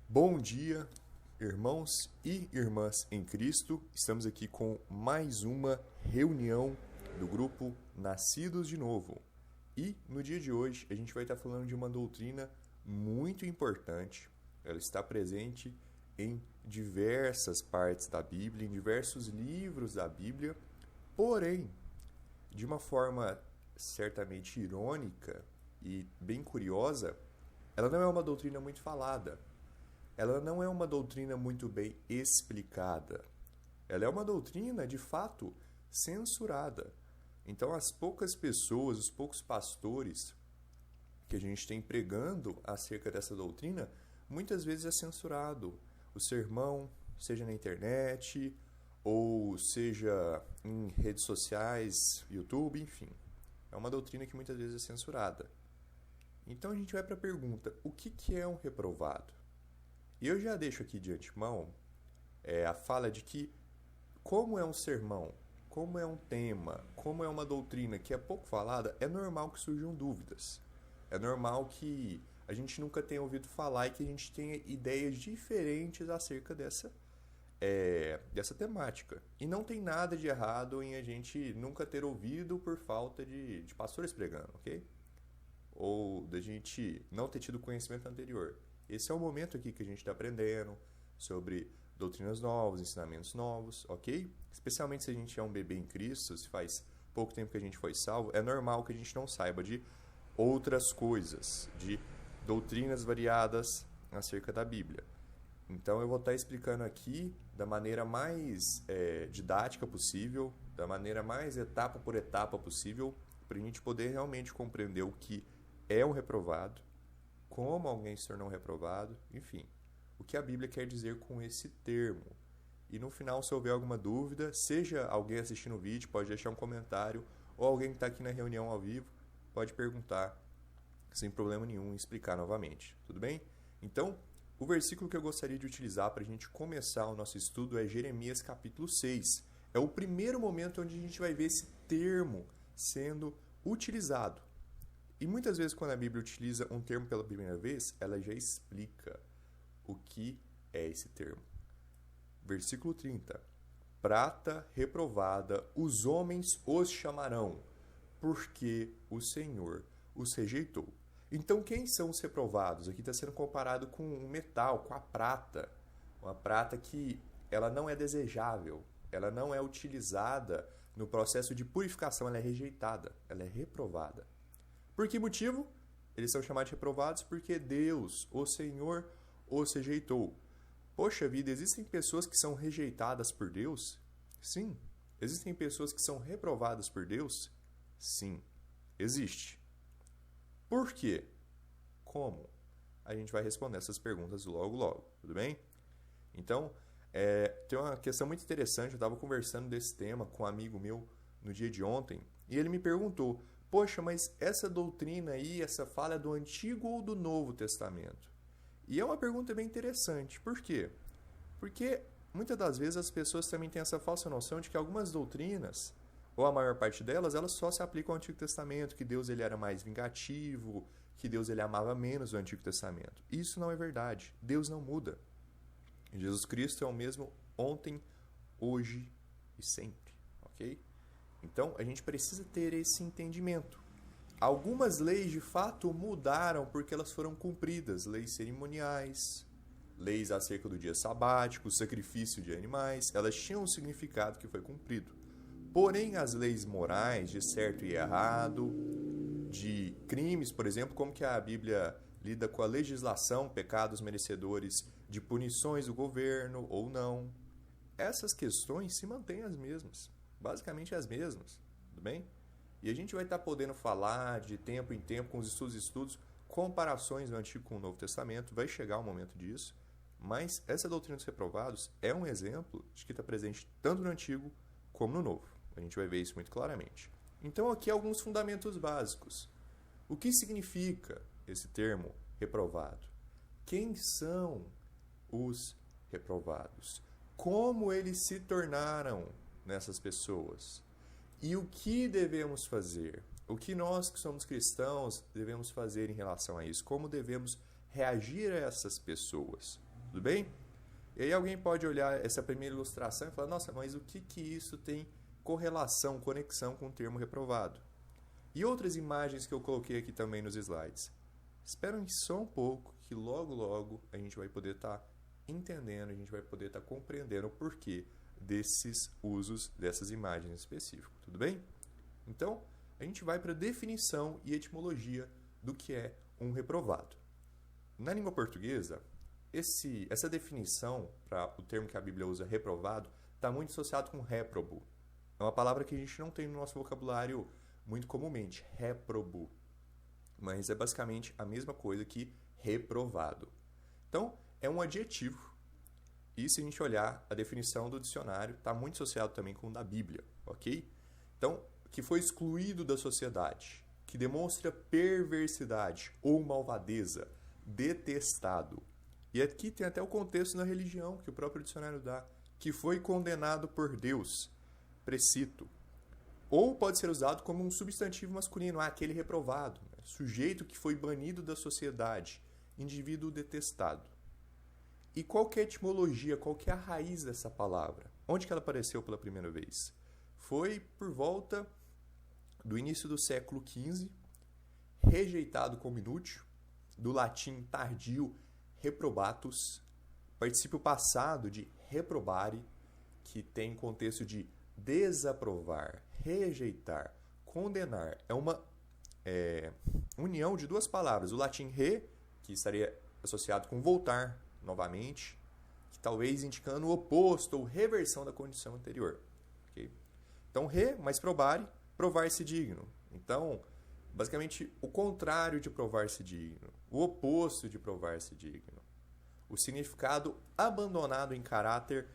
Bom dia, irmãos e irmãs em Cristo. Estamos aqui com mais uma reunião do grupo Nascidos de Novo. E no dia de hoje a gente vai estar falando de uma doutrina muito importante. Ela está presente em diversas partes da Bíblia, em diversos livros da Bíblia, porém, de uma forma certamente irônica e bem curiosa, ela não é uma doutrina muito falada. Ela não é uma doutrina muito bem explicada. Ela é uma doutrina, de fato, censurada. Então, as poucas pessoas, os poucos pastores que a gente tem pregando acerca dessa doutrina, muitas vezes é censurado. O sermão, seja na internet, ou seja em redes sociais, YouTube, enfim. É uma doutrina que muitas vezes é censurada. Então, a gente vai para a pergunta, o que é um reprovado? E eu já deixo aqui de antemão a fala de que, como é um sermão, como é um tema, como é uma doutrina que é pouco falada, é normal que surjam dúvidas. É normal que a gente nunca tenha ouvido falar e que a gente tenha ideias diferentes acerca dessa temática. E não tem nada de errado em a gente nunca ter ouvido por falta de pastores pregando, ok? Ou da gente não ter tido conhecimento anterior. Esse é o momento aqui que a gente está aprendendo sobre doutrinas novas, ensinamentos novos, ok? Especialmente se a gente é um bebê em Cristo, se faz pouco tempo que a gente foi salvo, é normal que a gente não saiba de outras coisas, de doutrinas variadas acerca da Bíblia. Então eu vou estar explicando aqui da maneira mais didática possível, da maneira mais etapa por etapa possível, para a gente poder realmente compreender o que é um reprovado, como alguém se tornou reprovado, enfim, o que a Bíblia quer dizer com esse termo. E no final, se houver alguma dúvida, seja alguém assistindo o vídeo, pode deixar um comentário, ou alguém que está aqui na reunião ao vivo, pode perguntar, sem problema nenhum, e explicar novamente, tudo bem? Então, o versículo que eu gostaria de utilizar para a gente começar o nosso estudo é Jeremias capítulo 6. É o primeiro momento onde a gente vai ver esse termo sendo utilizado. E muitas vezes, quando a Bíblia utiliza um termo pela primeira vez, ela já explica o que é esse termo. Versículo 30. Prata reprovada, os homens os chamarão, porque o Senhor os rejeitou. Então, quem são os reprovados? Aqui está sendo comparado com o metal, com a prata. Uma prata que ela não é desejável, ela não é utilizada no processo de purificação, ela é rejeitada, ela é reprovada. Por que motivo? Eles são chamados de reprovados porque Deus, o Senhor, os rejeitou. Poxa vida, existem pessoas que são rejeitadas por Deus? Sim. Existem pessoas que são reprovadas por Deus? Sim. Existe. Por quê? Como? A gente vai responder essas perguntas logo, tudo bem? Então, tem uma questão muito interessante, eu estava conversando desse tema com um amigo meu no dia de ontem, e ele me perguntou, poxa, mas essa doutrina aí, essa fala é do Antigo ou do Novo Testamento? E é uma pergunta bem interessante. Por quê? Porque muitas das vezes as pessoas também têm essa falsa noção de que algumas doutrinas, ou a maior parte delas, elas só se aplicam ao Antigo Testamento, que Deus ele era mais vingativo, que Deus ele amava menos o Antigo Testamento. Isso não é verdade. Deus não muda. Jesus Cristo é o mesmo ontem, hoje e sempre, ok? Então, a gente precisa ter esse entendimento. Algumas leis, de fato, mudaram porque elas foram cumpridas. Leis cerimoniais, leis acerca do dia sabático, sacrifício de animais, elas tinham um significado que foi cumprido. Porém, as leis morais de certo e errado, de crimes, por exemplo, como que a Bíblia lida com a legislação, pecados merecedores de punições do governo ou não, essas questões se mantêm as mesmas. Basicamente as mesmas, tudo bem? E a gente vai estar podendo falar de tempo em tempo, com os estudos, comparações do Antigo com o Novo Testamento, vai chegar o momento disso, mas essa doutrina dos reprovados é um exemplo de que está presente tanto no Antigo como no Novo. A gente vai ver isso muito claramente. Então aqui alguns fundamentos básicos. O que significa esse termo reprovado? Quem são os reprovados? Como eles se tornaram nessas pessoas? E o que devemos fazer? O que nós que somos cristãos devemos fazer em relação a isso? Como devemos reagir a essas pessoas? Tudo bem? E aí alguém pode olhar essa primeira ilustração e falar, nossa, mas o que isso tem correlação, conexão com o termo reprovado? E outras imagens que eu coloquei aqui também nos slides. Esperem só um pouco, que logo a gente vai poder estar entendendo, a gente vai poder estar compreendendo o porquê desses usos dessas imagens em específico, tudo bem? Então, a gente vai para a definição e etimologia do que é um reprovado. Na língua portuguesa, essa definição para o termo que a Bíblia usa, reprovado, está muito associado com réprobo. É uma palavra que a gente não tem no nosso vocabulário muito comumente, réprobo. Mas é basicamente a mesma coisa que reprovado. Então, é um adjetivo. E se a gente olhar a definição do dicionário, está muito associado também com o da Bíblia, ok? Então, que foi excluído da sociedade, que demonstra perversidade ou malvadeza, detestado. E aqui tem até o contexto na religião, que o próprio dicionário dá, que foi condenado por Deus, precito. Ou pode ser usado como um substantivo masculino, aquele reprovado, né? Sujeito que foi banido da sociedade, indivíduo detestado. E qual que é a etimologia, qual que é a raiz dessa palavra? Onde que ela apareceu pela primeira vez? Foi por volta do início do século XV, rejeitado como inútil, do latim tardio reprobatus, particípio passado de reprobare, que tem contexto de desaprovar, rejeitar, condenar. É uma união de duas palavras. O latim re, que estaria associado com voltar novamente, que talvez indicando o oposto ou reversão da condição anterior. Okay? Então, re mais probare, provar-se digno. Então, basicamente, o contrário de provar-se digno, o oposto de provar-se digno. O significado abandonado em caráter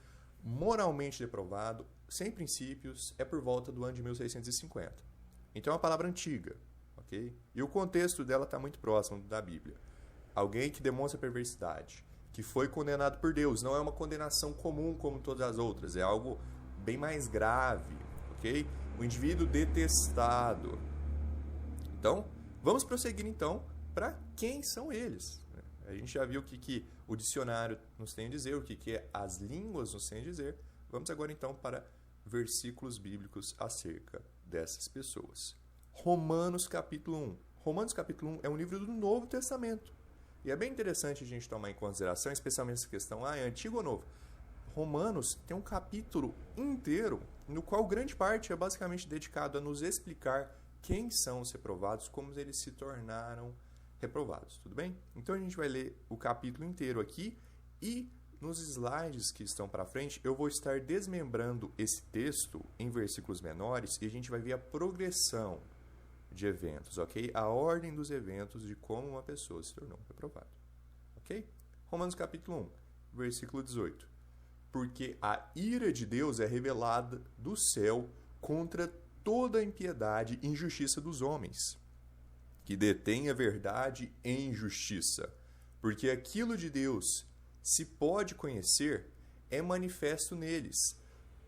moralmente reprovado, sem princípios, é por volta do ano de 1650. Então é uma palavra antiga, ok? E o contexto dela está muito próximo da Bíblia. Alguém que demonstra perversidade, que foi condenado por Deus. Não é uma condenação comum como todas as outras, é algo bem mais grave, ok? O indivíduo detestado. Então, vamos prosseguir então para quem são eles. A gente já viu o que o dicionário nos tem a dizer, o que as línguas nos têm a dizer. Vamos agora então para versículos bíblicos acerca dessas pessoas. Romanos capítulo 1. Romanos capítulo 1 é um livro do Novo Testamento. E é bem interessante a gente tomar em consideração, especialmente essa questão, é antigo ou novo? Romanos tem um capítulo inteiro, no qual grande parte é basicamente dedicado a nos explicar quem são os reprovados, como eles se tornaram reprovados, tudo bem? Então a gente vai ler o capítulo inteiro aqui e nos slides que estão para frente eu vou estar desmembrando esse texto em versículos menores e a gente vai ver a progressão de eventos, ok? A ordem dos eventos de como uma pessoa se tornou reprovada, ok? Romanos capítulo 1, versículo 18. Porque a ira de Deus é revelada do céu contra toda a impiedade e injustiça dos homens, que detém a verdade em justiça. Porque aquilo de Deus se pode conhecer é manifesto neles,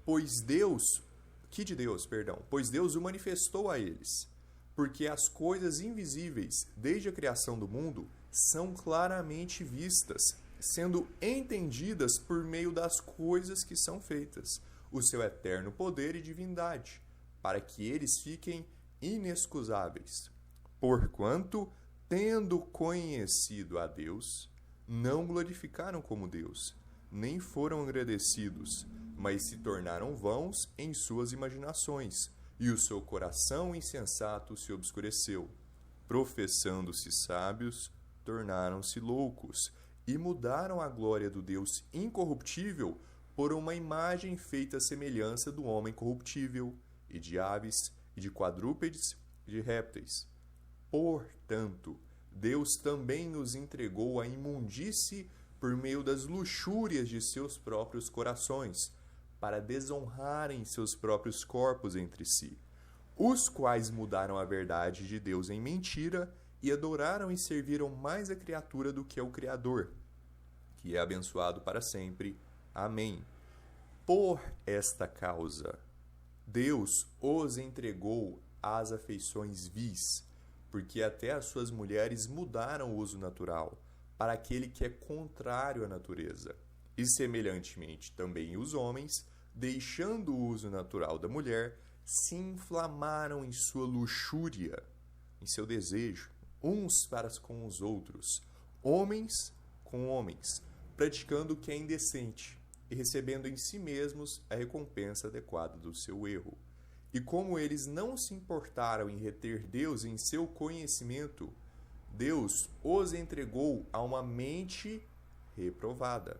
pois Deus o manifestou a eles. Porque as coisas invisíveis, desde a criação do mundo, são claramente vistas, sendo entendidas por meio das coisas que são feitas, o seu eterno poder e divindade, para que eles fiquem inexcusáveis. Porquanto, tendo conhecido a Deus, não glorificaram como Deus, nem foram agradecidos, mas se tornaram vãos em suas imaginações, e o seu coração insensato se obscureceu. Professando-se sábios, tornaram-se loucos, e mudaram a glória do Deus incorruptível por uma imagem feita à semelhança do homem corruptível, e de aves, e de quadrúpedes, e de répteis. Portanto, Deus também nos entregou a imundície por meio das luxúrias de seus próprios corações, para desonrarem seus próprios corpos entre si, os quais mudaram a verdade de Deus em mentira e adoraram e serviram mais a criatura do que ao Criador, que é abençoado para sempre. Amém. Por esta causa, Deus os entregou às afeições vis, porque até as suas mulheres mudaram o uso natural, para aquele que é contrário à natureza. E semelhantemente também os homens, deixando o uso natural da mulher, se inflamaram em sua luxúria, em seu desejo, uns para com os outros, homens com homens, praticando o que é indecente e recebendo em si mesmos a recompensa adequada do seu erro. E como eles não se importaram em reter Deus em seu conhecimento, Deus os entregou a uma mente reprovada,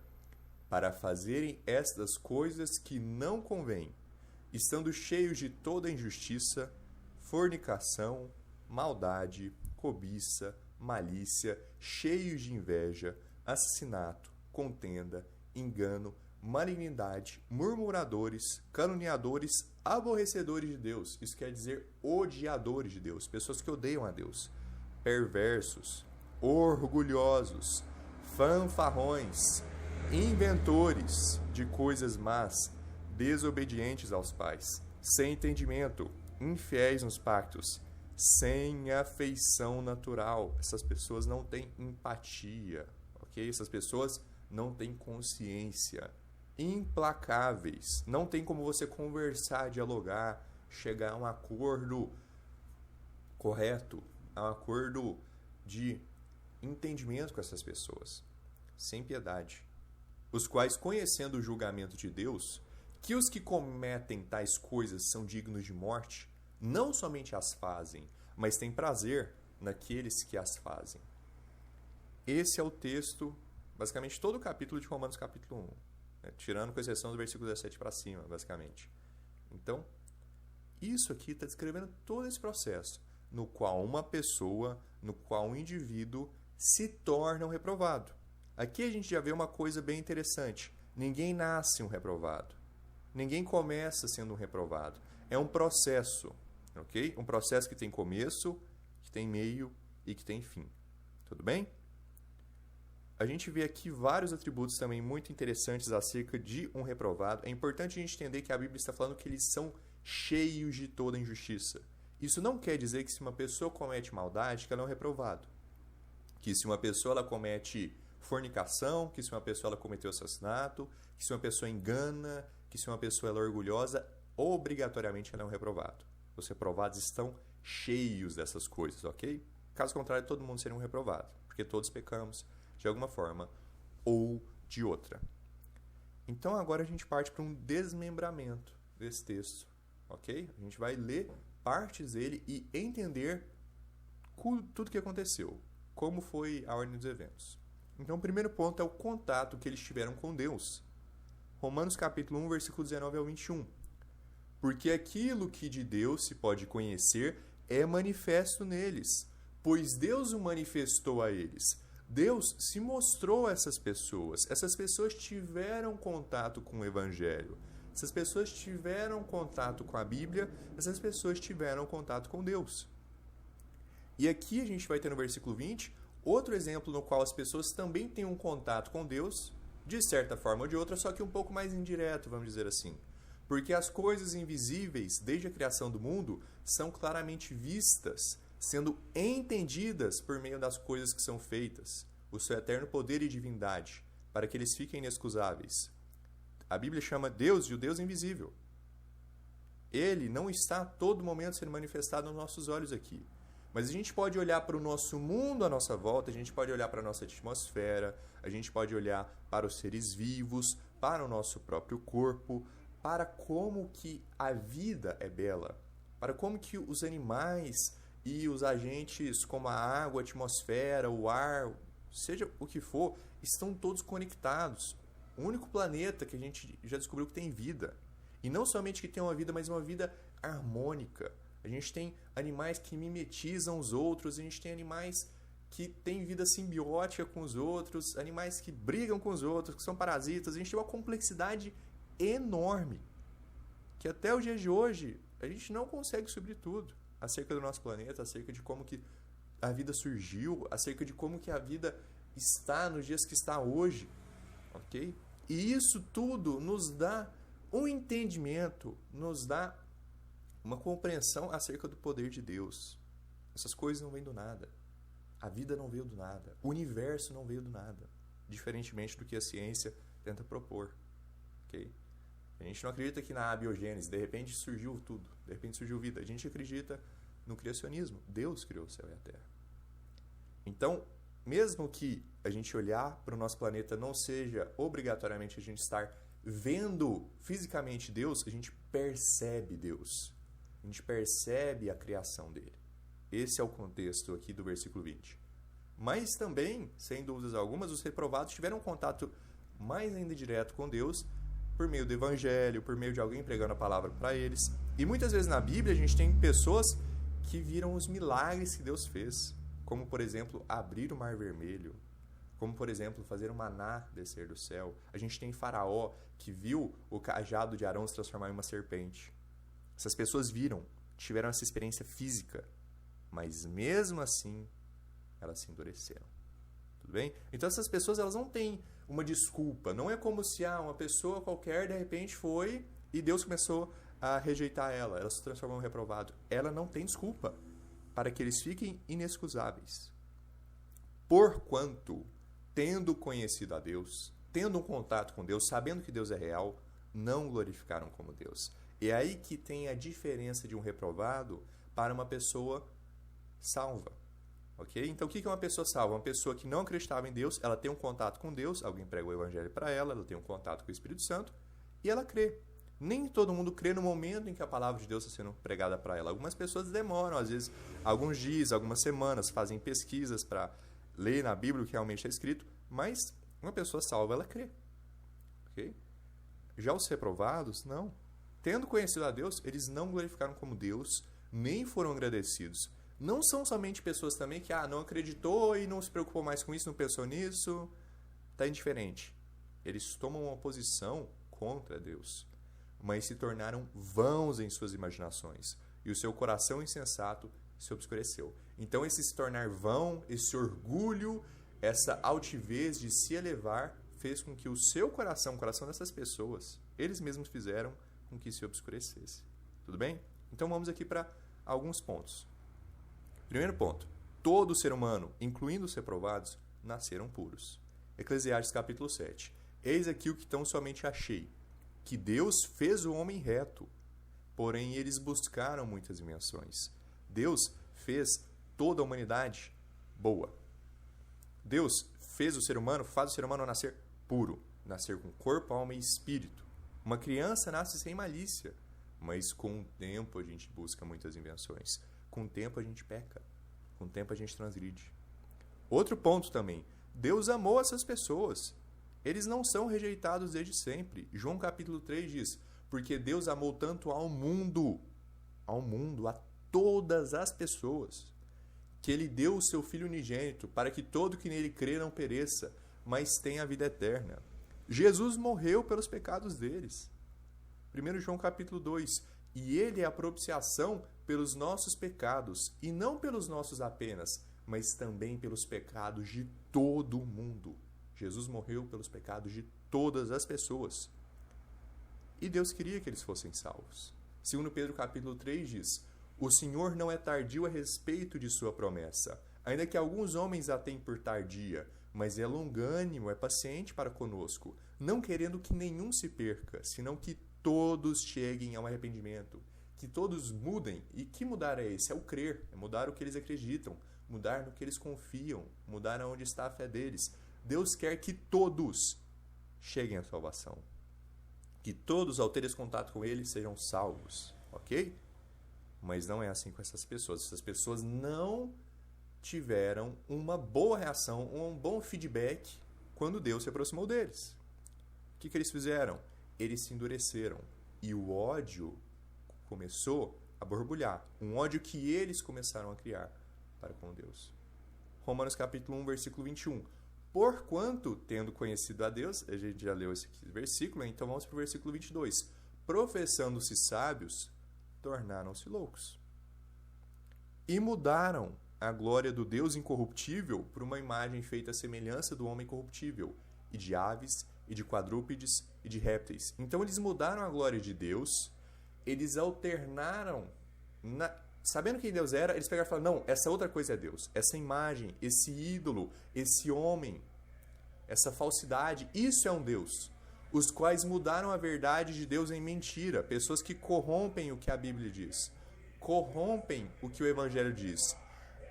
para fazerem estas coisas que não convêm, estando cheios de toda injustiça, fornicação, maldade, cobiça, malícia, cheios de inveja, assassinato, contenda, engano, malignidade, murmuradores, caluniadores, aborrecedores de Deus. Isso quer dizer odiadores de Deus, pessoas que odeiam a Deus, perversos, orgulhosos, fanfarrões, inventores de coisas más, desobedientes aos pais, sem entendimento, infiéis nos pactos, sem afeição natural. Essas pessoas não têm empatia, ok? Essas pessoas não têm consciência. Implacáveis. Não tem como você conversar, dialogar, chegar a um acordo correto, a um acordo de entendimento com essas pessoas. Sem piedade. Os quais, conhecendo o julgamento de Deus, que os que cometem tais coisas são dignos de morte, não somente as fazem, mas têm prazer naqueles que as fazem. Esse é o texto, basicamente todo o capítulo de Romanos capítulo 1, né? Tirando com exceção do versículo 17 para cima, basicamente. Então, isso aqui está descrevendo todo esse processo, no qual uma pessoa, no qual um indivíduo se torna um reprovado. Aqui a gente já vê uma coisa bem interessante. Ninguém nasce um reprovado. Ninguém começa sendo um reprovado. É um processo, ok? Um processo que tem começo, que tem meio e que tem fim. Tudo bem? A gente vê aqui vários atributos também muito interessantes acerca de um reprovado. É importante a gente entender que a Bíblia está falando que eles são cheios de toda injustiça. Isso não quer dizer que se uma pessoa comete maldade, que ela é um reprovado. Que se uma pessoa ela comete fornicação, que se uma pessoa ela cometeu assassinato, que se uma pessoa engana, que se uma pessoa ela é orgulhosa, obrigatoriamente ela é um reprovado. Os reprovados estão cheios dessas coisas, ok? Caso contrário, todo mundo seria um reprovado, porque todos pecamos de alguma forma ou de outra. Então agora a gente parte para um desmembramento desse texto, ok? A gente vai ler partes dele e entender tudo o que aconteceu, como foi a ordem dos eventos. Então, o primeiro ponto é o contato que eles tiveram com Deus. Romanos capítulo 1, versículo 19 ao 21. Porque aquilo que de Deus se pode conhecer é manifesto neles, pois Deus o manifestou a eles. Deus se mostrou a essas pessoas. Essas pessoas tiveram contato com o Evangelho. Essas pessoas tiveram contato com a Bíblia. Essas pessoas tiveram contato com Deus. E aqui a gente vai ter no versículo 20... outro exemplo no qual as pessoas também têm um contato com Deus, de certa forma ou de outra, só que um pouco mais indireto, vamos dizer assim. Porque as coisas invisíveis, desde a criação do mundo, são claramente vistas, sendo entendidas por meio das coisas que são feitas, o seu eterno poder e divindade, para que eles fiquem inexcusáveis. A Bíblia chama Deus de o Deus invisível. Ele não está a todo momento sendo manifestado aos nossos olhos aqui. Mas a gente pode olhar para o nosso mundo à nossa volta, a gente pode olhar para a nossa atmosfera, a gente pode olhar para os seres vivos, para o nosso próprio corpo, para como que a vida é bela, para como que os animais e os agentes como a água, a atmosfera, o ar, seja o que for, estão todos conectados. O único planeta que a gente já descobriu que tem vida. E não somente que tem uma vida, mas uma vida harmônica. A gente tem animais que mimetizam os outros, a gente tem animais que têm vida simbiótica com os outros, animais que brigam com os outros, que são parasitas. A gente tem uma complexidade enorme, que até os dias de hoje a gente não consegue subir tudo acerca do nosso planeta, acerca de como que a vida surgiu, acerca de como que a vida está nos dias que está hoje, ok? E isso tudo nos dá um entendimento, nos dá uma compreensão acerca do poder de Deus. Essas coisas não vêm do nada. A vida não veio do nada. O universo não veio do nada. Diferentemente do que a ciência tenta propor. Okay? A gente não acredita que na abiogênese, de repente surgiu tudo. De repente surgiu vida. A gente acredita no criacionismo. Deus criou o céu e a terra. Então, mesmo que a gente olhar para o nosso planeta não seja obrigatoriamente a gente estar vendo fisicamente Deus, a gente percebe Deus. A gente percebe a criação dele. Esse é o contexto aqui do versículo 20. Mas também, sem dúvidas algumas, os reprovados tiveram um contato mais ainda direto com Deus por meio do evangelho, por meio de alguém pregando a palavra para eles. E muitas vezes na Bíblia a gente tem pessoas que viram os milagres que Deus fez. Como, por exemplo, abrir o Mar Vermelho. Como, por exemplo, fazer o maná descer do céu. A gente tem Faraó, que viu o cajado de Arão se transformar em uma serpente. Essas pessoas viram, tiveram essa experiência física. Mas mesmo assim, elas se endureceram. Tudo bem? Então essas pessoas elas não têm uma desculpa. Não é como se uma pessoa qualquer de repente foi e Deus começou a rejeitar ela. Ela se transformou em reprovado. Ela não tem desculpa para que eles fiquem inexcusáveis. Porquanto, tendo conhecido a Deus, tendo um contato com Deus, sabendo que Deus é real, não glorificaram como Deus. É aí que tem a diferença de um reprovado para uma pessoa salva. Ok? Então, o que é uma pessoa salva? Uma pessoa que não acreditava em Deus, ela tem um contato com Deus, alguém prega o evangelho para ela, ela tem um contato com o Espírito Santo e ela crê. Nem todo mundo crê no momento em que a palavra de Deus está sendo pregada para ela. Algumas pessoas demoram, às vezes, alguns dias, algumas semanas, fazem pesquisas para ler na Bíblia o que realmente é escrito, mas uma pessoa salva, ela crê. Ok? Já os reprovados, não. Tendo conhecido a Deus, eles não glorificaram como Deus, nem foram agradecidos. Não são somente pessoas também que não acreditou e não se preocupou mais com isso, não pensou nisso, está indiferente. Eles tomam uma posição contra Deus, mas se tornaram vãos em suas imaginações, e o seu coração insensato se obscureceu. Então esse se tornar vão, esse orgulho, essa altivez de se elevar, fez com que o seu coração, o coração dessas pessoas, eles mesmos fizeram com que se obscurecesse. Tudo bem? Então vamos aqui para alguns pontos. Primeiro ponto, todo ser humano, incluindo os reprovados, nasceram puros. Eclesiastes capítulo 7. Eis aqui o que tão somente achei, que Deus fez o homem reto, porém eles buscaram muitas invenções. Deus fez toda a humanidade boa. Deus fez o ser humano, faz o ser humano nascer puro, nascer com corpo, alma e espírito. Uma criança nasce sem malícia, mas com o tempo a gente busca muitas invenções. Com o tempo a gente peca. Com o tempo a gente transgride. Outro ponto também. Deus amou essas pessoas. Eles não são rejeitados desde sempre. João capítulo 3 diz, porque Deus amou tanto ao mundo, a todas as pessoas, que Ele deu o seu Filho unigênito, para que todo que nele crê não pereça, mas tenha a vida eterna. Jesus morreu pelos pecados deles. 1 João capítulo 2, e Ele é a propiciação pelos nossos pecados, e não pelos nossos apenas, mas também pelos pecados de todo o mundo. Jesus morreu pelos pecados de todas as pessoas. E Deus queria que eles fossem salvos. 2 Pedro capítulo 3 diz, o Senhor não é tardio a respeito de sua promessa, ainda que alguns homens a tenham por tardia, mas é longânimo, é paciente para conosco, não querendo que nenhum se perca, senão que todos cheguem ao arrependimento, que todos mudem. E que mudar é esse? É o crer, é mudar o que eles acreditam, mudar no que eles confiam, mudar aonde está a fé deles. Deus quer que todos cheguem à salvação, que todos, ao ter esse contato com Ele, sejam salvos, ok? Mas não é assim com essas pessoas. Essas pessoas não tiveram uma boa reação, um bom feedback quando Deus se aproximou deles. O que eles fizeram? Eles se endureceram e o ódio começou a borbulhar. Um ódio que eles começaram a criar para com Deus. Romanos capítulo 1, versículo 21. Porquanto, tendo conhecido a Deus, a gente já leu esse versículo, então vamos para o versículo 22. Professando-se sábios, tornaram-se loucos. E mudaram a glória do Deus incorruptível por uma imagem feita à semelhança do homem corruptível, e de aves, e de quadrúpedes, e de répteis. Então eles mudaram a glória de Deus, eles alternaram sabendo quem Deus era, eles pegaram e falaram, não, essa outra coisa é Deus. Essa imagem, esse ídolo, esse homem, essa falsidade, isso é um Deus. Os quais mudaram a verdade de Deus em mentira. Pessoas que corrompem o que a Bíblia diz. Corrompem o que o Evangelho diz.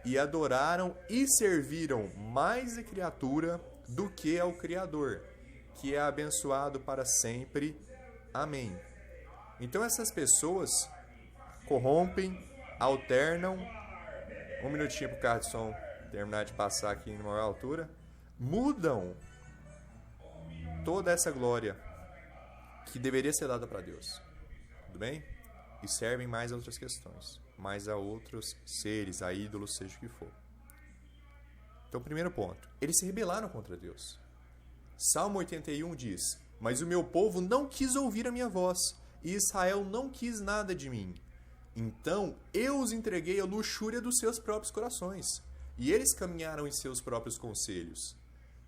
E adoraram e serviram mais a criatura do que ao Criador, que é abençoado para sempre. Amém. Então essas pessoas corrompem, alternam. Um minutinho para o carro de som terminar de passar aqui em maior altura. Mudam toda essa glória que deveria ser dada para Deus. Tudo bem? E servem mais a outras questões, mais a outros seres, a ídolos, seja o que for. Então, primeiro ponto, eles se rebelaram contra Deus. Salmo 81 diz, mas o meu povo não quis ouvir a minha voz, e Israel não quis nada de mim. Então, eu os entreguei à luxúria dos seus próprios corações, e eles caminharam em seus próprios conselhos.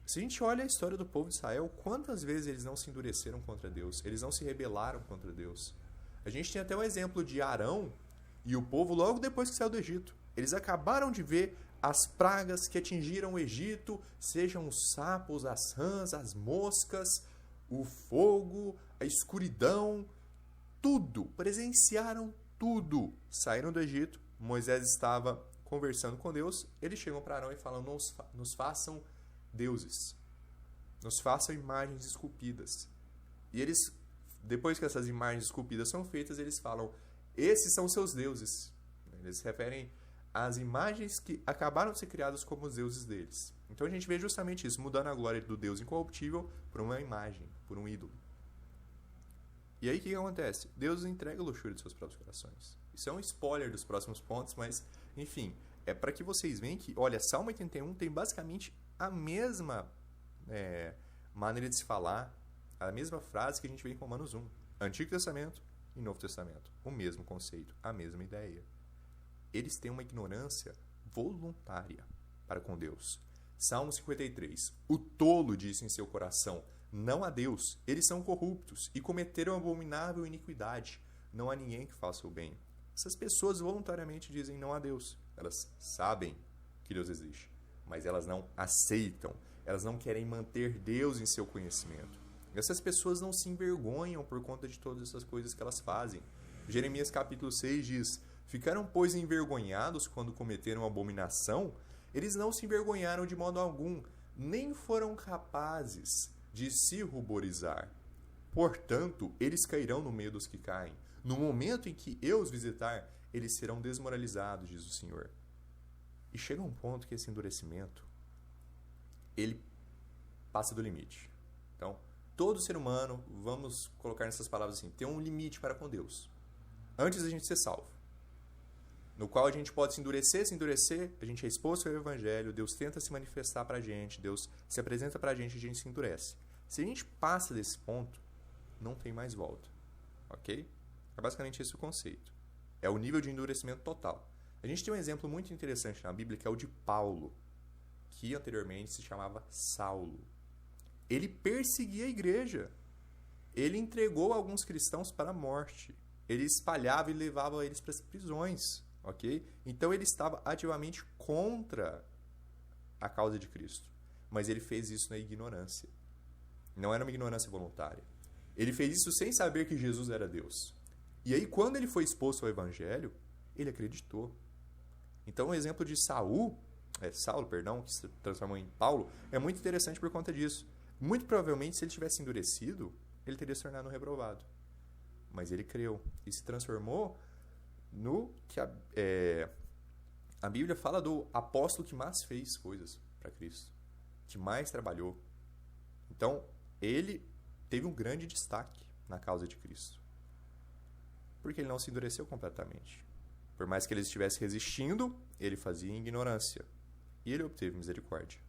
Se a gente olha a história do povo de Israel, quantas vezes eles não se endureceram contra Deus? Eles não se rebelaram contra Deus. A gente tem até o exemplo de Arão e o povo logo depois que saiu do Egito. Eles acabaram de ver as pragas que atingiram o Egito, sejam os sapos, as rãs, as moscas, o fogo, a escuridão, tudo. Presenciaram tudo. Saíram do Egito, Moisés estava conversando com Deus, eles chegam para Arão e falam, nos façam deuses, nos façam imagens esculpidas. E eles, depois que essas imagens esculpidas são feitas, eles falam, esses são seus deuses. Eles se referem às imagens que acabaram de ser criadas como os deuses deles. Então a gente vê justamente isso, mudando a glória do Deus incorruptível por uma imagem, por um ídolo. E aí o que acontece? Deus entrega a luxúria de seus próprios corações. Isso é um spoiler dos próximos pontos, mas, enfim, é para que vocês vejam que, olha, Salmo 81 tem basicamente a mesma maneira de se falar, a mesma frase que a gente vê em Romanos 1. Antigo Testamento e Novo Testamento. O mesmo conceito, a mesma ideia. Eles têm uma ignorância voluntária para com Deus. Salmo 53. O tolo disse em seu coração, não há Deus. Eles são corruptos e cometeram abominável iniquidade. Não há ninguém que faça o bem. Essas pessoas voluntariamente dizem não há Deus. Elas sabem que Deus existe, mas elas não aceitam. Elas não querem manter Deus em seu conhecimento. Essas pessoas não se envergonham por conta de todas essas coisas que elas fazem. Jeremias capítulo 6 diz, ficaram, pois, envergonhados quando cometeram abominação? Eles não se envergonharam de modo algum, nem foram capazes de se ruborizar. Portanto, eles cairão no meio dos que caem. No momento em que eu os visitar, eles serão desmoralizados, diz o Senhor. E chega um ponto que esse endurecimento, ele passa do limite. Então, todo ser humano, vamos colocar nessas palavras assim, tem um limite para com Deus. Antes da gente ser salvo. No qual a gente pode se endurecer, a gente é exposto ao Evangelho, Deus tenta se manifestar para a gente, Deus se apresenta para a gente se endurece. Se a gente passa desse ponto, não tem mais volta. Ok? É basicamente esse o conceito. É o nível de endurecimento total. A gente tem um exemplo muito interessante na Bíblia, que é o de Paulo, que anteriormente se chamava Saulo. Ele perseguia a igreja. Ele entregou alguns cristãos para a morte. Ele espalhava e levava eles para as prisões. Ok? Então ele estava ativamente contra a causa de Cristo. Mas ele fez isso na ignorância. Não era uma ignorância voluntária. Ele fez isso sem saber que Jesus era Deus. E aí, quando ele foi exposto ao Evangelho, ele acreditou. Então, o exemplo de Saulo, que se transformou em Paulo, é muito interessante por conta disso. Muito provavelmente, se ele tivesse endurecido, ele teria se tornado um reprovado. Mas ele creu e se transformou no que a Bíblia fala do apóstolo que mais fez coisas para Cristo, que mais trabalhou. Então, ele teve um grande destaque na causa de Cristo. Porque ele não se endureceu completamente. Por mais que ele estivesse resistindo, ele fazia em ignorância. E ele obteve misericórdia.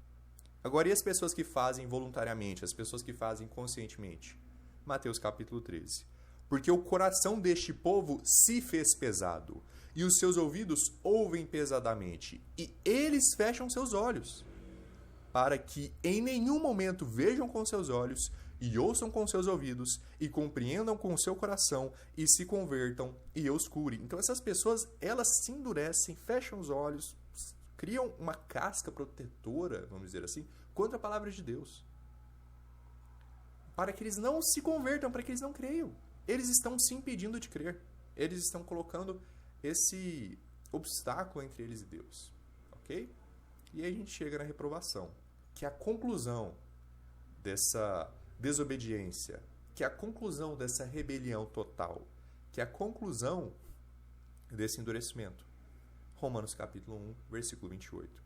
Agora, e as pessoas que fazem voluntariamente, as pessoas que fazem conscientemente? Mateus capítulo 13. Porque o coração deste povo se fez pesado, e os seus ouvidos ouvem pesadamente, e eles fecham seus olhos. para que em nenhum momento vejam com seus olhos e ouçam com seus ouvidos e compreendam com o seu coração e se convertam e eu os cure. Então essas pessoas, elas se endurecem, fecham os olhos, criam uma casca protetora, vamos dizer assim, contra a palavra de Deus. Para que eles não se convertam, para que eles não creiam. Eles estão se impedindo de crer. Eles estão colocando esse obstáculo entre eles e Deus. Ok? E aí a gente chega na reprovação, que é a conclusão dessa desobediência, que é a conclusão dessa rebelião total, que é a conclusão desse endurecimento. Romanos capítulo 1, versículo 28.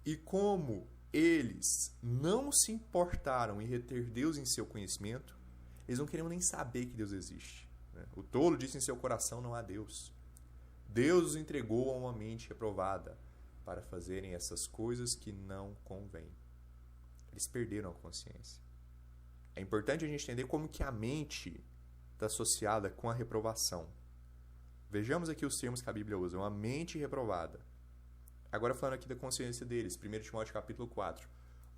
E como eles não se importaram em reter Deus em seu conhecimento, eles não queriam nem saber que Deus existe. O tolo disse em seu coração, não há Deus. Deus os entregou a uma mente reprovada para fazerem essas coisas que não convêm. Eles perderam a consciência. É importante a gente entender como que a mente está associada com a reprovação. Vejamos aqui os termos que a Bíblia usa. Uma mente reprovada. Agora falando aqui da consciência deles, 1 Timóteo capítulo 4.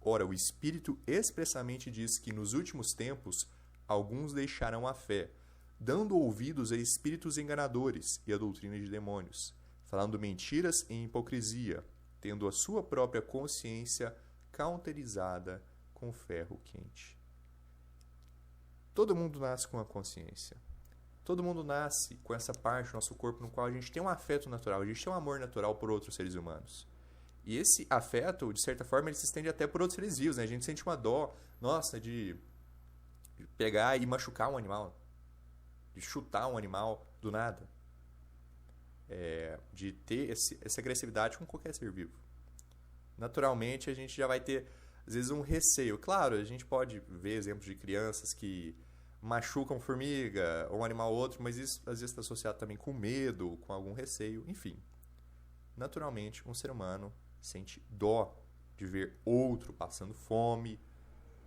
Ora, o Espírito expressamente diz que nos últimos tempos alguns deixarão a fé, dando ouvidos a espíritos enganadores e a doutrina de demônios, falando mentiras e hipocrisia, tendo a sua própria consciência cauterizada com ferro quente. Todo mundo nasce com a consciência. Todo mundo nasce com essa parte do nosso corpo no qual a gente tem um afeto natural, a gente tem um amor natural por outros seres humanos. E esse afeto, de certa forma, ele se estende até por outros seres vivos, né? A gente sente uma dó, nossa, de pegar e machucar um animal, de chutar um animal do nada, de ter essa agressividade com qualquer ser vivo. Naturalmente, a gente já vai ter, às vezes, um receio. Claro, a gente pode ver exemplos de crianças que machucam formiga ou um animal ou outro, mas isso às vezes está associado também com medo, com algum receio, enfim. Naturalmente, um ser humano sente dó de ver outro passando fome,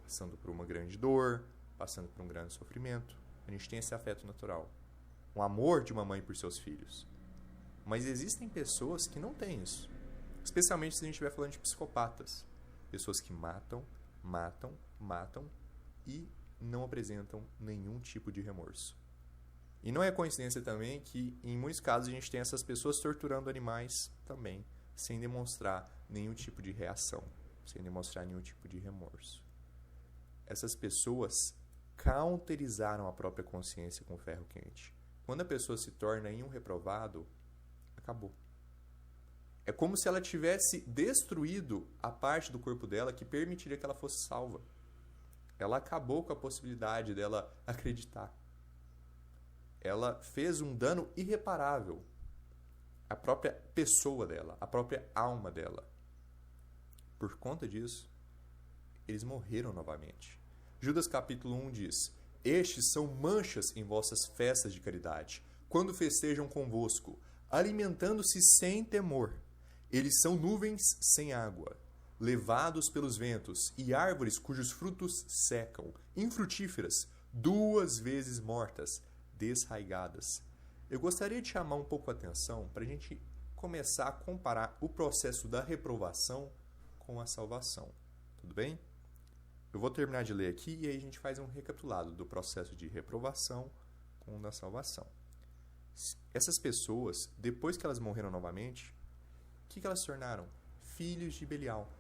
passando por uma grande dor, passando por um grande sofrimento. A gente tem esse afeto natural. Um amor de uma mãe por seus filhos. Mas existem pessoas que não têm isso. Especialmente se a gente estiver falando de psicopatas. Pessoas que matam e não apresentam nenhum tipo de remorso. E não é coincidência também que, em muitos casos, a gente tem essas pessoas torturando animais também, sem demonstrar nenhum tipo de reação, sem demonstrar nenhum tipo de remorso. Essas pessoas cauterizaram a própria consciência com ferro quente. Quando a pessoa se torna em um reprovado, acabou. É como se ela tivesse destruído a parte do corpo dela que permitiria que ela fosse salva. Ela acabou com a possibilidade dela acreditar. Ela fez um dano irreparável à própria pessoa dela, à própria alma dela. Por conta disso, eles morreram novamente. Judas capítulo 1 diz: Estes são manchas em vossas festas de caridade, quando festejam convosco, alimentando-se sem temor. Eles são nuvens sem água, levados pelos ventos, e árvores cujos frutos secam, infrutíferas, 2 vezes mortas, desraigadas. Eu gostaria de chamar um pouco a atenção para a gente começar a comparar o processo da reprovação com a salvação. Tudo bem? Eu vou terminar de ler aqui e aí a gente faz um recapitulado do processo de reprovação com o da salvação. Essas pessoas, depois que elas morreram novamente, o que elas se tornaram? Filhos de Belial.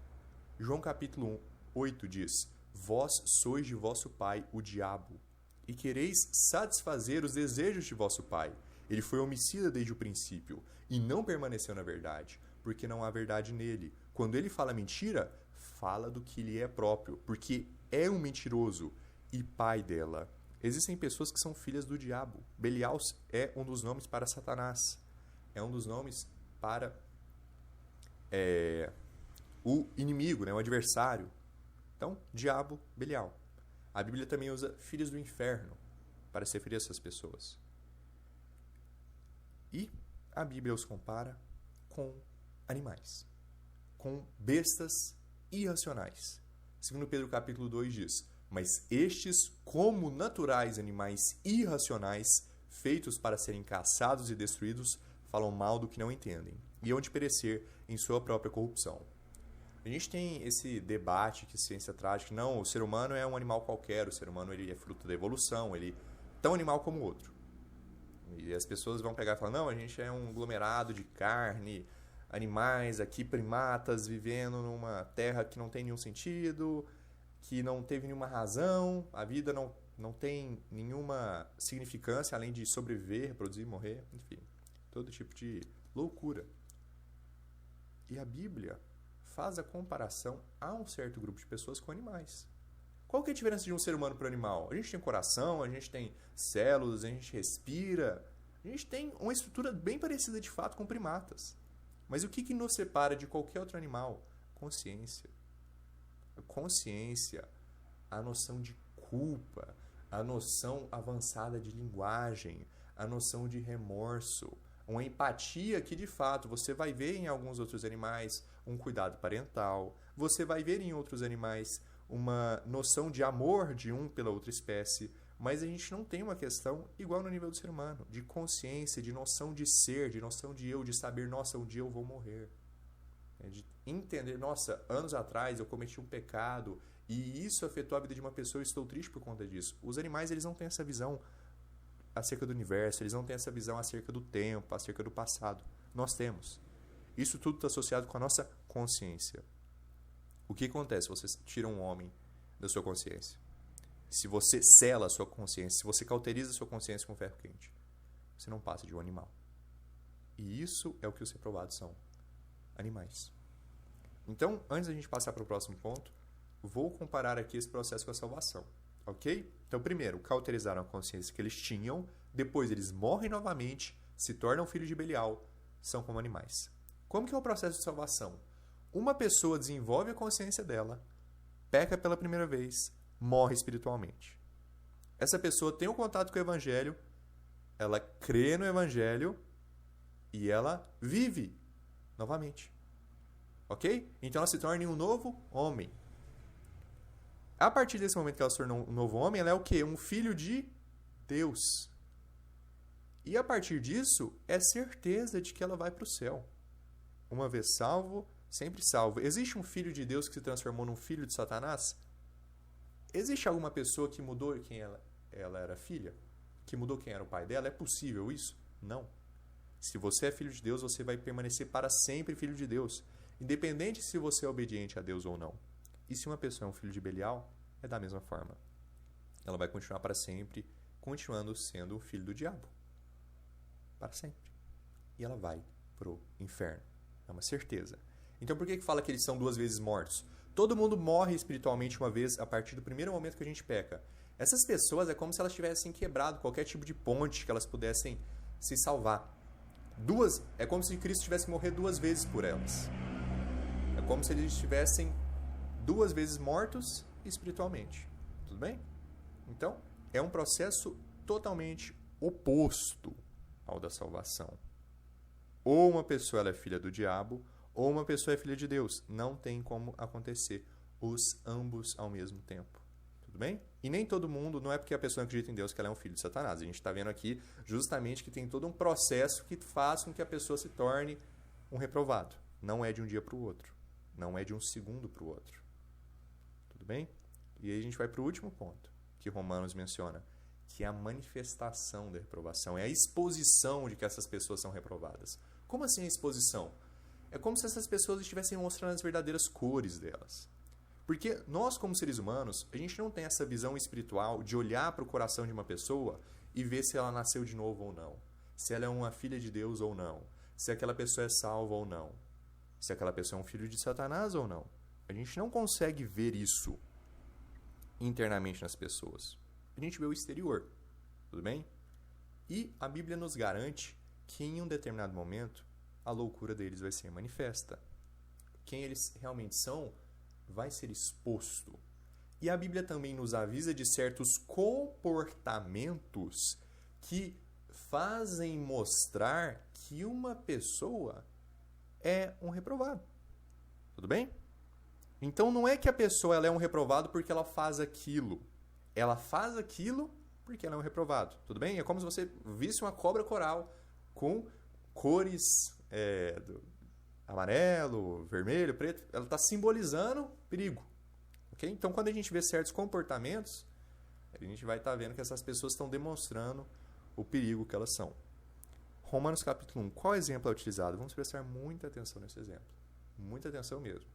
João capítulo 8 diz: Vós sois de vosso pai, o diabo, e quereis satisfazer os desejos de vosso pai. Ele foi homicida desde o princípio, e não permaneceu na verdade, porque não há verdade nele. Quando ele fala mentira, fala do que lhe é próprio, porque é um mentiroso e pai dela. Existem pessoas que são filhas do diabo. Belial é um dos nomes para Satanás. É um dos nomes para o inimigo, né, o adversário. Então, diabo, Belial. A Bíblia também usa filhos do inferno para se referir a essas pessoas. E a Bíblia os compara com animais, com bestas irracionais. Segundo Pedro capítulo 2 diz: Mas estes, como naturais animais irracionais, feitos para serem caçados e destruídos, falam mal do que não entendem, e hão de perecer em sua própria corrupção. A gente tem esse debate que a ciência traz que não, o ser humano é um animal qualquer, o ser humano ele é fruto da evolução, ele é tão animal como o outro. E as pessoas vão pegar e falar, não, a gente é um aglomerado de carne, animais aqui, primatas, vivendo numa terra que não tem nenhum sentido, que não teve nenhuma razão, a vida não tem nenhuma significância além de sobreviver, reproduzir, morrer, enfim, todo tipo de loucura. E a Bíblia faz a comparação a um certo grupo de pessoas com animais. Qual que é a diferença de um ser humano para o animal? A gente tem coração, a gente tem células, a gente respira, a gente tem uma estrutura bem parecida de fato com primatas. Mas o que nos separa de qualquer outro animal? Consciência. A consciência, a noção de culpa, a noção avançada de linguagem, a noção de remorso, uma empatia que de fato você vai ver em alguns outros animais, um cuidado parental, você vai ver em outros animais uma noção de amor de um pela outra espécie, mas a gente não tem uma questão igual no nível do ser humano, de consciência, de noção de ser, de noção de eu, de saber, nossa, um dia eu vou morrer. De entender, nossa, anos atrás eu cometi um pecado e isso afetou a vida de uma pessoa e estou triste por conta disso. Os animais, eles não têm essa visão acerca do universo, eles não têm essa visão acerca do tempo, acerca do passado. Nós temos. Isso tudo está associado com a nossa consciência. O que acontece se você tira um homem da sua consciência? Se você sela a sua consciência, se você cauteriza a sua consciência com ferro quente, você não passa de um animal. E isso é o que os reprovados são. Animais. Então, antes da gente passar para o próximo ponto, vou comparar aqui esse processo com a salvação. Ok? Então, primeiro, cauterizaram a consciência que eles tinham, depois eles morrem novamente, se tornam filhos de Belial, são como animais. Como que é o processo de salvação? Uma pessoa desenvolve a consciência dela, peca pela primeira vez, morre espiritualmente. Essa pessoa tem um contato com o Evangelho, ela crê no Evangelho e ela vive novamente. Ok? Então ela se torna um novo homem. A partir desse momento que ela se tornou um novo homem, ela é o quê? Um filho de Deus. E a partir disso, é certeza de que ela vai para o céu. Uma vez salvo, sempre salvo. Existe um filho de Deus que se transformou num filho de Satanás? Existe alguma pessoa que mudou quem ela era filha? Que mudou quem era o pai dela? É possível isso? Não. Se você é filho de Deus, você vai permanecer para sempre filho de Deus. Independente se você é obediente a Deus ou não. E se uma pessoa é um filho de Belial, é da mesma forma. Ela vai continuar para sempre, continuando sendo o filho do diabo. Para sempre. E ela vai pro inferno. É uma certeza. Então por que fala que eles são duas vezes mortos? Todo mundo morre espiritualmente uma vez a partir do primeiro momento que a gente peca. Essas pessoas é como se elas tivessem quebrado qualquer tipo de ponte que elas pudessem se salvar. É como se Cristo tivesse que morrer duas vezes por elas. É como se eles estivessem duas vezes mortos espiritualmente. Tudo bem? Então, é um processo totalmente oposto ao da salvação. Ou uma pessoa ela é filha do diabo, ou uma pessoa é filha de Deus. Não tem como acontecer os ambos ao mesmo tempo. Tudo bem? E nem todo mundo, não é porque a pessoa acredita em Deus que ela é um filho de Satanás. A gente está vendo aqui justamente que tem todo um processo que faz com que a pessoa se torne um reprovado. Não é de um dia para o outro. Não é de um segundo para o outro. Tudo bem? E aí a gente vai para o último ponto que Romanos menciona, que é a manifestação da reprovação. É a exposição de que essas pessoas são reprovadas. Como assim a exposição? É como se essas pessoas estivessem mostrando as verdadeiras cores delas. Porque nós, como seres humanos, a gente não tem essa visão espiritual de olhar para o coração de uma pessoa e ver se ela nasceu de novo ou não. Se ela é uma filha de Deus ou não. Se aquela pessoa é salva ou não. Se aquela pessoa é um filho de Satanás ou não. A gente não consegue ver isso internamente nas pessoas. A gente vê o exterior. Tudo bem? E a Bíblia nos garante que em um determinado momento a loucura deles vai ser manifesta. Quem eles realmente são vai ser exposto. E a Bíblia também nos avisa de certos comportamentos que fazem mostrar que uma pessoa é um reprovado. Tudo bem? Então não é que a pessoa ela é um reprovado porque ela faz aquilo. Ela faz aquilo porque ela é um reprovado. Tudo bem? É como se você visse uma cobra coral com cores amarelo, vermelho, preto, ela está simbolizando perigo. Okay? Então, quando a gente vê certos comportamentos, a gente vai estar vendo que essas pessoas estão demonstrando o perigo que elas são. Romanos capítulo 1, qual exemplo é utilizado? Vamos prestar muita atenção nesse exemplo. Muita atenção mesmo.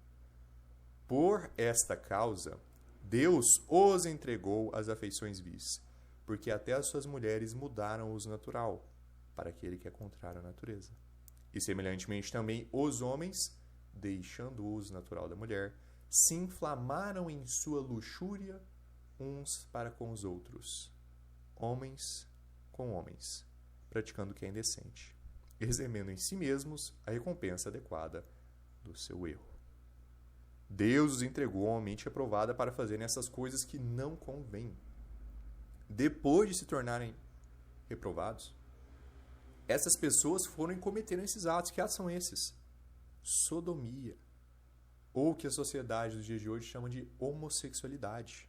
Por esta causa, Deus os entregou às afeições vis, porque até as suas mulheres mudaram o uso natural, para aquele que é contrário à natureza. E semelhantemente também os homens, deixando o uso natural da mulher, se inflamaram em sua luxúria uns para com os outros, homens com homens, praticando o que é indecente, e recebendo em si mesmos a recompensa adequada do seu erro. Deus os entregou a uma mente aprovada para fazerem essas coisas que não convêm. Depois de se tornarem reprovados, essas pessoas foram e cometeram esses atos. Que atos são esses? Sodomia. Ou que a sociedade dos dias de hoje chama de homossexualidade.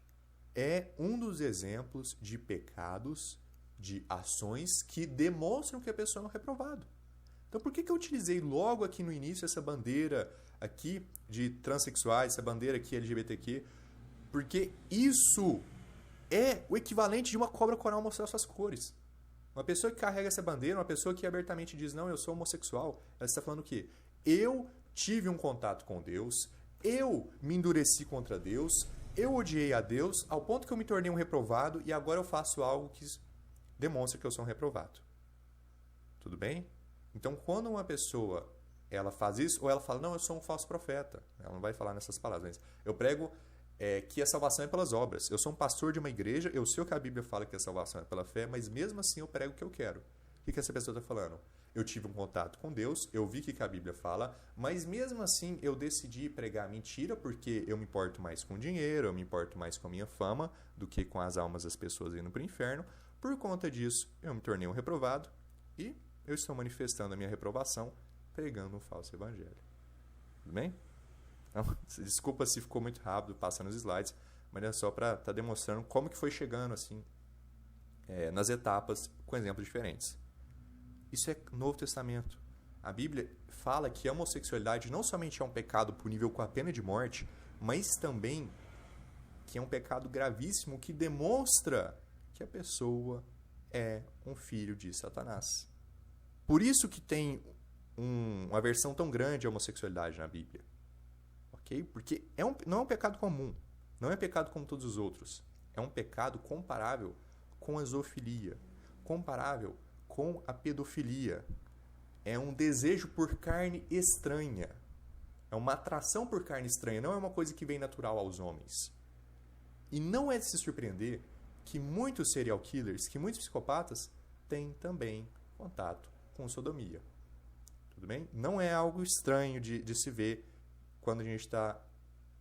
É um dos exemplos de pecados, de ações que demonstram que a pessoa é um reprovado. Então, por que eu utilizei logo aqui no início essa bandeira aqui de transexuais, essa bandeira aqui LGBTQ? Porque isso é o equivalente de uma cobra coral mostrar suas cores. Uma pessoa que carrega essa bandeira, uma pessoa que abertamente diz, não, eu sou homossexual, ela está falando o quê? Eu tive um contato com Deus, eu me endureci contra Deus, eu odiei a Deus, ao ponto que eu me tornei um reprovado e agora eu faço algo que demonstra que eu sou um reprovado. Tudo bem? Então, quando uma pessoa ela faz isso, ou ela fala, não, eu sou um falso profeta. Ela não vai falar nessas palavras. Mas eu prego que a salvação é pelas obras. Eu sou um pastor de uma igreja, eu sei que a Bíblia fala que a salvação é pela fé, mas mesmo assim eu prego o que eu quero. O que essa pessoa está falando? Eu tive um contato com Deus, eu vi o que a Bíblia fala, mas mesmo assim eu decidi pregar mentira porque eu me importo mais com dinheiro, eu me importo mais com a minha fama do que com as almas das pessoas indo para o inferno. Por conta disso, eu me tornei um reprovado e eu estou manifestando a minha reprovação pregando um falso evangelho. Tudo bem? Então, desculpa se ficou muito rápido passando os slides, mas é só para estar demonstrando como que foi chegando assim nas etapas com exemplos diferentes. Isso é Novo Testamento. A Bíblia fala que a homossexualidade não somente é um pecado punível com a pena de morte, mas também que é um pecado gravíssimo que demonstra que a pessoa é um filho de Satanás. Por isso que tem uma versão tão grande à homossexualidade na Bíblia. Okay? Porque não é um pecado comum. Não é um pecado como todos os outros. É um pecado comparável com a zoofilia. Comparável com a pedofilia. É um desejo por carne estranha. É uma atração por carne estranha. Não é uma coisa que vem natural aos homens. E não é de se surpreender que muitos serial killers, que muitos psicopatas têm também contato com sodomia. Tudo bem? Não é algo estranho de se ver quando a gente está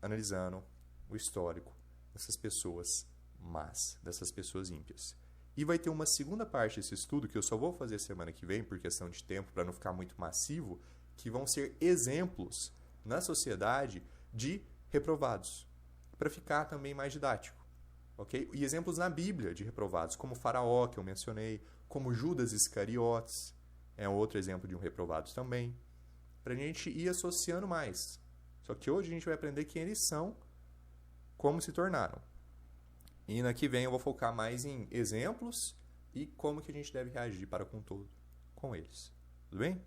analisando o histórico dessas pessoas más, dessas pessoas ímpias. E vai ter uma segunda parte desse estudo, que eu só vou fazer semana que vem, por questão de tempo, para não ficar muito massivo, que vão ser exemplos na sociedade de reprovados, para ficar também mais didático. Okay? E exemplos na Bíblia de reprovados, como Faraó, que eu mencionei, como Judas Iscariotes, é outro exemplo de um reprovado também, para a gente ir associando mais. Só que hoje a gente vai aprender quem eles são, como se tornaram. E na que vem eu vou focar mais em exemplos e como que a gente deve reagir para com eles. Tudo bem?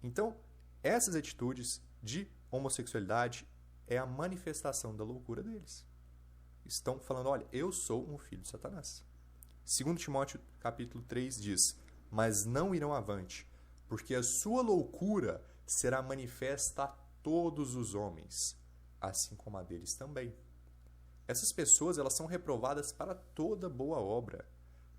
Então, essas atitudes de homossexualidade é a manifestação da loucura deles. Estão falando, olha, eu sou um filho de Satanás. 2 Timóteo capítulo 3 diz, mas não irão avante, porque a sua loucura será manifesta a todos os homens, assim como a deles também. Essas pessoas, elas são reprovadas para toda boa obra,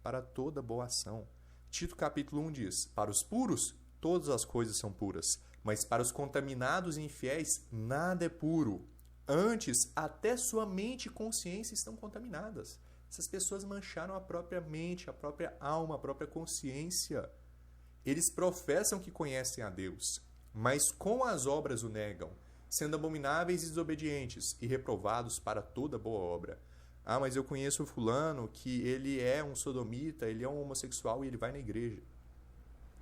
para toda boa ação. Tito capítulo 1 diz, para os puros, todas as coisas são puras, mas para os contaminados e infiéis, nada é puro. Antes, até sua mente e consciência estão contaminadas. Essas pessoas mancharam a própria mente, a própria alma, a própria consciência. Eles professam que conhecem a Deus, mas com as obras o negam, sendo abomináveis e desobedientes e reprovados para toda boa obra. Ah, mas eu conheço o fulano que ele é um sodomita, ele é um homossexual e ele vai na igreja.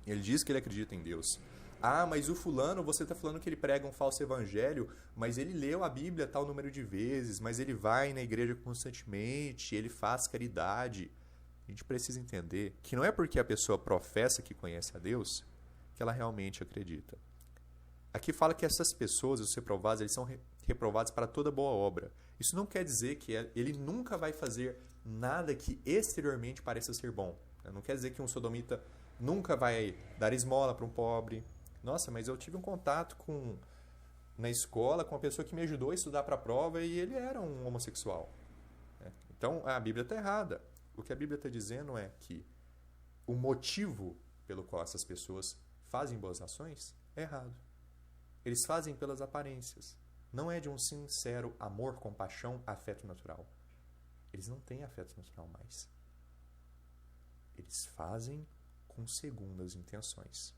Ele diz que ele acredita em Deus. Ah, mas o fulano, você está falando que ele prega um falso evangelho, mas ele leu a Bíblia tal número de vezes, mas ele vai na igreja constantemente, ele faz caridade. A gente precisa entender que não é porque a pessoa professa que conhece a Deus que ela realmente acredita. Aqui fala que essas pessoas, os reprovados, eles são reprovados para toda boa obra. Isso não quer dizer que ele nunca vai fazer nada que exteriormente pareça ser bom. Não quer dizer que um sodomita nunca vai dar esmola para um pobre. Nossa, mas eu tive um contato na escola com uma pessoa que me ajudou a estudar para a prova e ele era um homossexual. Então, a Bíblia está errada. O que a Bíblia está dizendo é que o motivo pelo qual essas pessoas fazem boas ações é errado. Eles fazem pelas aparências. Não é de um sincero amor, compaixão, afeto natural. Eles não têm afeto natural mais. Eles fazem com segundas intenções.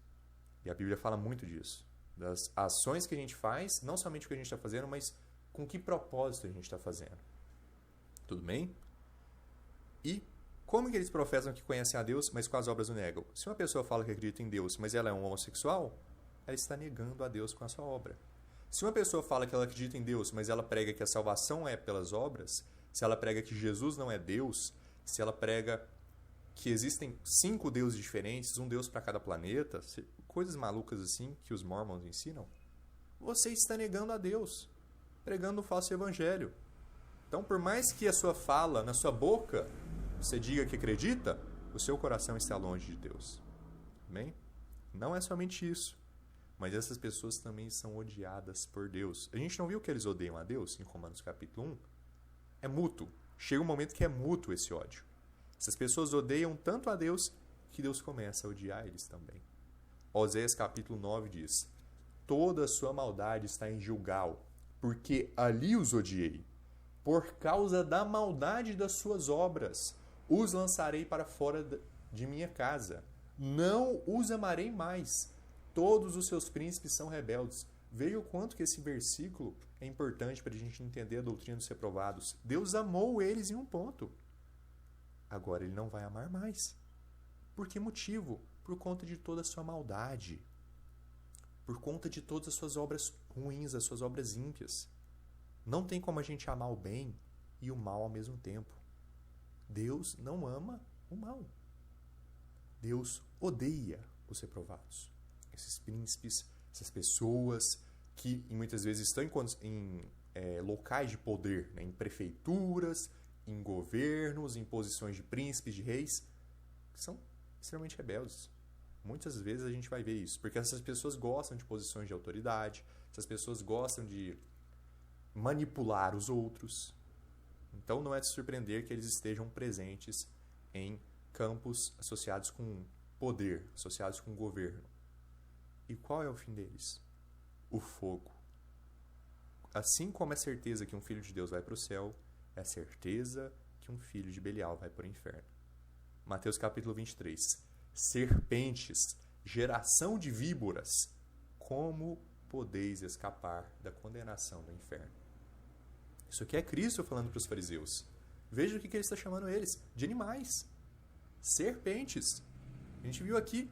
E a Bíblia fala muito disso. Das ações que a gente faz, não somente o que a gente está fazendo, mas com que propósito a gente está fazendo. Tudo bem? E como que eles professam que conhecem a Deus, mas com as obras o negam? Se uma pessoa fala que acredita em Deus, mas ela é um homossexual, ela está negando a Deus com a sua obra. Se uma pessoa fala que ela acredita em Deus, mas ela prega que a salvação é pelas obras, se ela prega que Jesus não é Deus, se ela prega que existem 5 deuses diferentes, um deus para cada planeta, coisas malucas assim que os mormons ensinam, você está negando a Deus, pregando um falso evangelho. Então, por mais que a sua fala, na sua boca, você diga que acredita, o seu coração está longe de Deus. Bem? Não é somente isso. Mas essas pessoas também são odiadas por Deus. A gente não viu que eles odeiam a Deus em Romanos capítulo 1? É mútuo. Chega um momento que é mútuo esse ódio. Essas pessoas odeiam tanto a Deus que Deus começa a odiar eles também. Oséias capítulo 9 diz: toda a sua maldade está em Gilgal, porque ali os odiei. Por causa da maldade das suas obras, os lançarei para fora de minha casa. Não os amarei mais. Todos os seus príncipes são rebeldes. Veja o quanto que esse versículo é importante para a gente entender a doutrina dos reprovados. Deus amou eles em um ponto. Agora ele não vai amar mais. Por que motivo? Por conta de toda a sua maldade. Por conta de todas as suas obras ruins, as suas obras ímpias. Não tem como a gente amar o bem e o mal ao mesmo tempo. Deus não ama o mal. Deus odeia os reprovados. Esses príncipes, essas pessoas que muitas vezes estão em locais de poder, né, em prefeituras, em governos, em posições de príncipes, de reis, que são extremamente rebeldes. Muitas vezes a gente vai ver isso, porque essas pessoas gostam de posições de autoridade, essas pessoas gostam de manipular os outros. Então não é de surpreender que eles estejam presentes em campos associados com poder, associados com governo. E qual é o fim deles? O fogo. Assim como é certeza que um filho de Deus vai para o céu, é certeza que um filho de Belial vai para o inferno. Mateus capítulo 23. Serpentes, geração de víboras, como podeis escapar da condenação do inferno? Isso aqui é Cristo falando para os fariseus. Veja o que ele está chamando eles, de animais. Serpentes. A gente viu aqui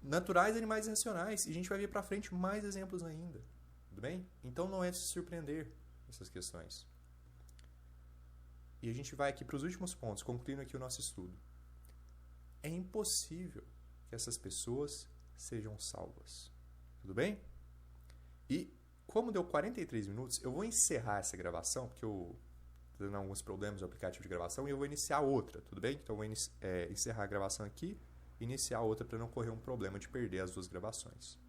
naturais, animais irracionais. E a gente vai ver para frente mais exemplos ainda. Tudo bem? Então não é de se surpreender essas questões. E a gente vai aqui para os últimos pontos, concluindo aqui o nosso estudo. É impossível que essas pessoas sejam salvas. Tudo bem? E como deu 43 minutos, eu vou encerrar essa gravação, porque eu estou tendo alguns problemas no aplicativo de gravação, e eu vou iniciar outra, tudo bem? Então eu vou encerrar a gravação aqui e iniciar outra para não correr um problema de perder as duas gravações.